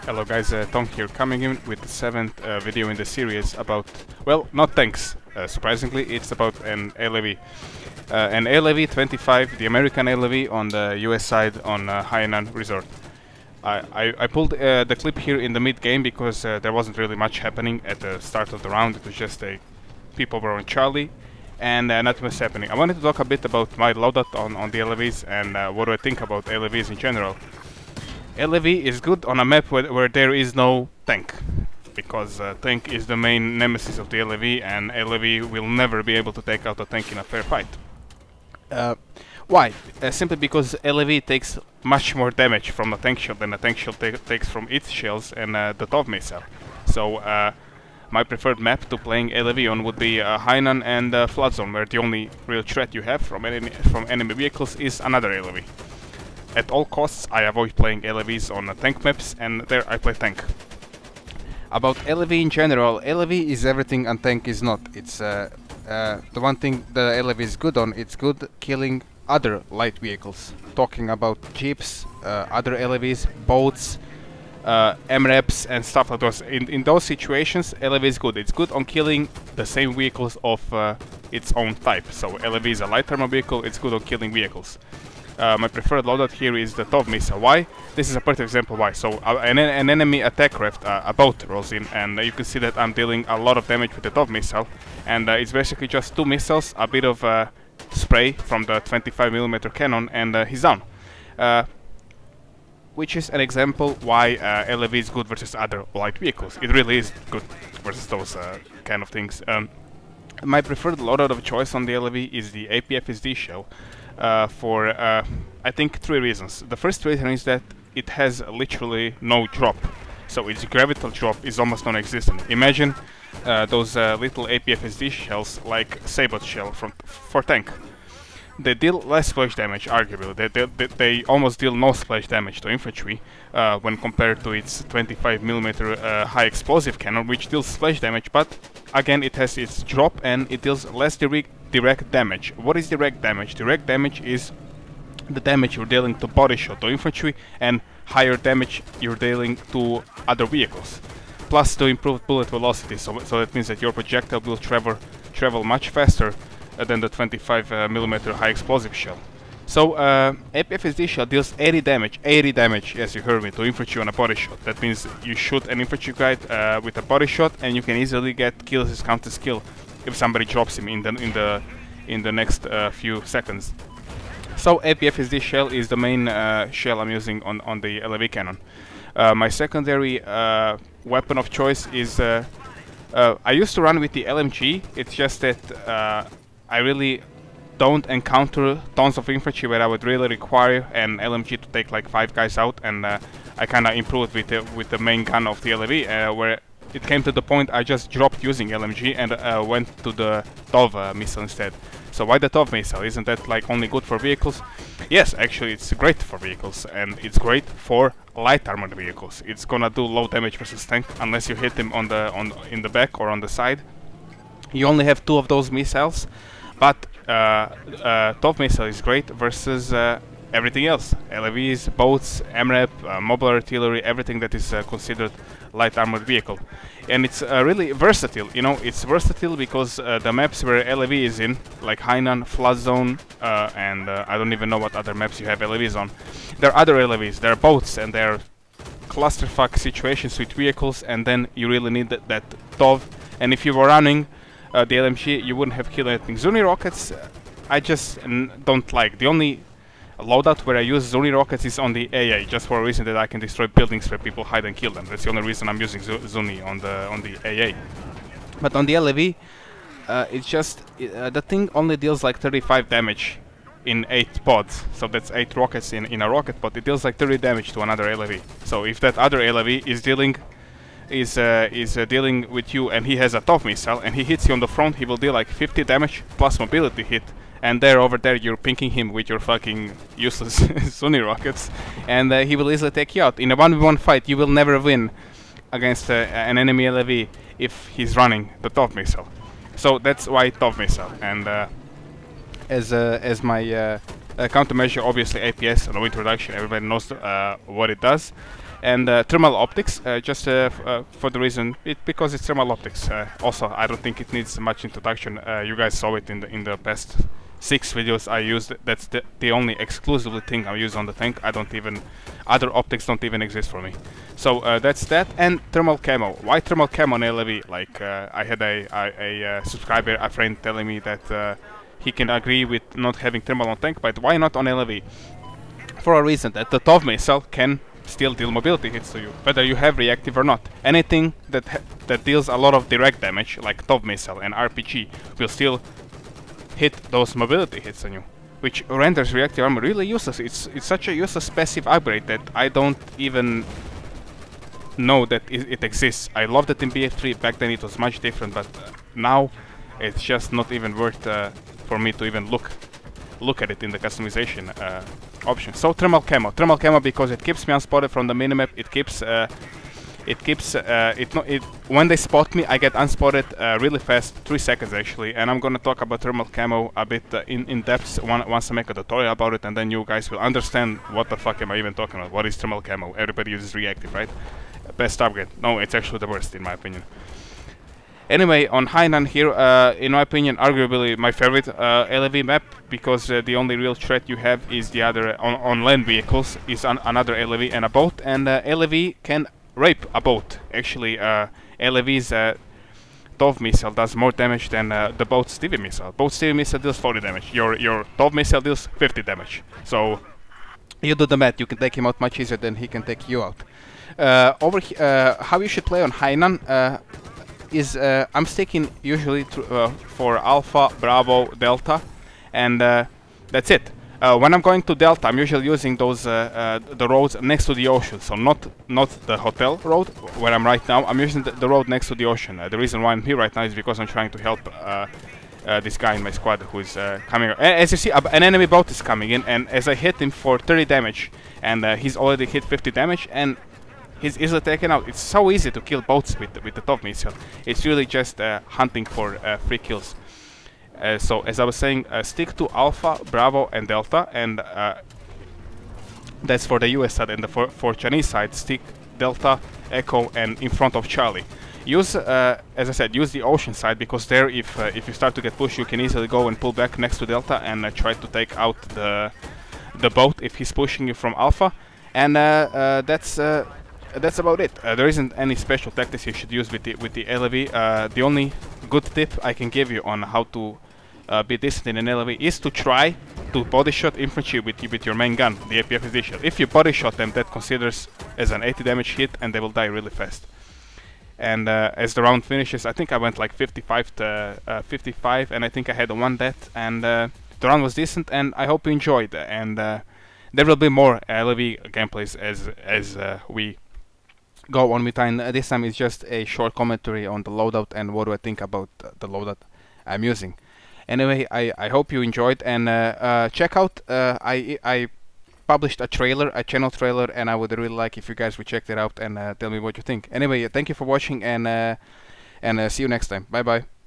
Hello guys, Tom here, coming in with the 7th video in the series about, well, not tanks, surprisingly, it's about an LAV. An LAV 25, the American LAV on the US side on Hainan Resort. I pulled the clip here in the mid-game because there wasn't really much happening at the start of the round. It was just people were on Charlie and nothing was happening. I wanted to talk a bit about my loadout on the LAVs and what do I think about LAVs in general. LAV is good on a map where there is no tank, because tank is the main nemesis of the LAV, and LAV will never be able to take out a tank in a fair fight. Why? Simply because LAV takes much more damage from a tank shell than a tank shell takes from its shells and the TOV missile. So my preferred map to playing LAV on would be Hainan and Flood Zone, where the only real threat you have from enemy vehicles is another LAV. At all costs, I avoid playing LAVs on tank maps, and there I play tank. About LAV in general, LAV is everything and tank is not. It's the one thing the LAV is good on, it's good killing other light vehicles. Talking about jeeps, other LAVs, boats, MREPs and stuff like those. In those situations, LAV is good. It's good on killing the same vehicles of its own type. So LAV is a light armor vehicle, it's good on killing vehicles. My preferred loadout here is the TOV missile. Why? This is a perfect example why. So an enemy attack craft, a boat rolls in, and you can see that I'm dealing a lot of damage with the TOV missile, and it's basically just 2 missiles, a bit of spray from the 25mm cannon, and he's down. Which is an example why LAV is good versus other light vehicles. It really is good versus those kind of things. My preferred loadout of choice on the LAV is the APFSD shell. For I think 3 reasons. The first reason is that it has literally no drop, so its gravital drop is almost non-existent. Imagine those little APFSD shells like Sabot shell for tank. They deal less splash damage, arguably. They almost deal no splash damage to infantry when compared to its 25mm high explosive cannon, which deals splash damage, but again it has its drop and it deals less direct damage. What is direct damage? Direct damage is the damage you're dealing to body shot to infantry, and higher damage you're dealing to other vehicles. Plus the improved bullet velocity, so that means that your projectile will travel much faster than the 25mm high explosive shell. So APFSD shell deals 80 damage, as you heard me, to infantry on a body shot. That means you shoot an infantry guy with a body shot, and you can easily get kills as counter skill if somebody drops him in the next few seconds. So APFSD shell is the main shell I'm using on the LAV cannon. My secondary weapon of choice is I used to run with the LMG. It's just that I really don't encounter tons of infantry where I would really require an LMG to take like 5 guys out, and I kinda improved with the main gun of the LAV, where it came to the point I just dropped using LMG and went to the TOV missile instead. So why the TOV missile? Isn't that like only good for vehicles? Yes, actually it's great for vehicles, and it's great for light armored vehicles. It's gonna do low damage versus tank unless you hit him in the back or on the side. You only have 2 of those missiles, but TOV missile is great versus everything else. LAVs, boats, MREP, mobile artillery, everything that is considered light armored vehicle. And it's really versatile, you know, it's versatile because the maps where LAV is in, like Hainan, Flood Zone, and I don't even know what other maps you have LAVs on. There are other LAVs, there are boats, and there are clusterfuck situations with vehicles, and then you really need that TOV. And if you were running the LMG, you wouldn't have killed anything. Zuni rockets, I just don't like. The only loadout where I use Zuni rockets is on the AA, just for a reason that I can destroy buildings where people hide and kill them. That's the only reason I'm using Zuni on the AA. But on the LAV, it's just the thing only deals like 35 damage in 8 pods. So that's 8 rockets in a rocket pod. It deals like 30 damage to another LAV. So if that other LAV is dealing with you and he has a TOV missile and he hits you on the front, he will deal like 50 damage plus mobility hit. And over there you're pinking him with your fucking useless Zuni rockets, and he will easily take you out. In a 1v1 fight you will never win against an enemy LAV if he's running the TOV missile. So that's why TOV missile. And as my countermeasure, obviously APS, no introduction, everybody knows what it does. And thermal optics, just for the reason, because it's thermal optics. Also, I don't think it needs much introduction. You guys saw it in the past 6 videos I used. That's the only exclusively thing I use on the tank. I don't even, other optics don't even exist for me. So that's that. And thermal camo. Why thermal camo on LAV? Like I had a subscriber, a friend, telling me that he can agree with not having thermal on tank, but why not on LAV? For a reason that the TOV missile can still deal mobility hits to you, whether you have reactive or not. Anything that deals a lot of direct damage, like TOV missile and RPG, will still hit those mobility hits on you, which renders reactive armor really useless. It's such a useless passive upgrade that I don't even know that it exists. I loved it in BF3, back then it was much different, but now it's just not even worth for me to even look at it in the customization option. So thermal camo because it keeps me unspotted from the minimap. When they spot me, I get unspotted really fast, 3 seconds actually. And I'm gonna talk about thermal camo a bit in depth once I make a tutorial about it, and then you guys will understand what the fuck am I even talking about. What is thermal camo? Everybody uses reactive, right? Best upgrade. No, it's actually the worst in my opinion. Anyway, on Hainan here, in my opinion, arguably my favorite LAV map, because the only real threat you have is the other on land vehicles, is another LAV and a boat, and LAV can rape a boat. Actually, LAV's TOV missile does more damage than the boat's diff missile. Boat's diff missile deals 40 damage, your TOV missile deals 50 damage. So, you do the math, you can take him out much easier than he can take you out. How you should play on Hainan is I'm sticking usually for Alpha, Bravo, Delta, and that's it. When I'm going to Delta, I'm usually using those the roads next to the ocean, so not the hotel road where I'm right now. I'm using the road next to the ocean. The reason why I'm here right now is because I'm trying to help this guy in my squad who is coming. As you see, an enemy boat is coming in, and as I hit him for 30 damage, and he's already hit 50 damage, and he's easily taken out. It's so easy to kill boats with the TOV missile. It's really just hunting for free kills. So as I was saying, stick to Alpha, Bravo, and Delta, and that's for the US side. And for Chinese side, stick Delta, Echo, and in front of Charlie. Use, as I said, use the ocean side, because there, if you start to get pushed, you can easily go and pull back next to Delta and try to take out the boat if he's pushing you from Alpha. And that's about it. There isn't any special tactics you should use with the LAV. The only good tip I can give you on how to be decent in an LAV is to try to body shot infantry with your main gun, the APF edition. If you body shot them, that considers as an 80 damage hit, and they will die really fast. And as the round finishes, I think I went like 55 to 55, and I think I had one death, and the round was decent, and I hope you enjoyed. And there will be more LAV gameplays as we go on with time. This time it's just a short commentary on the loadout and what do I think about the loadout I'm using. Anyway, I hope you enjoyed, and check out, I published a trailer, a channel trailer, and I would really like if you guys would check that out and tell me what you think. Anyway, thank you for watching, and see you next time. Bye bye.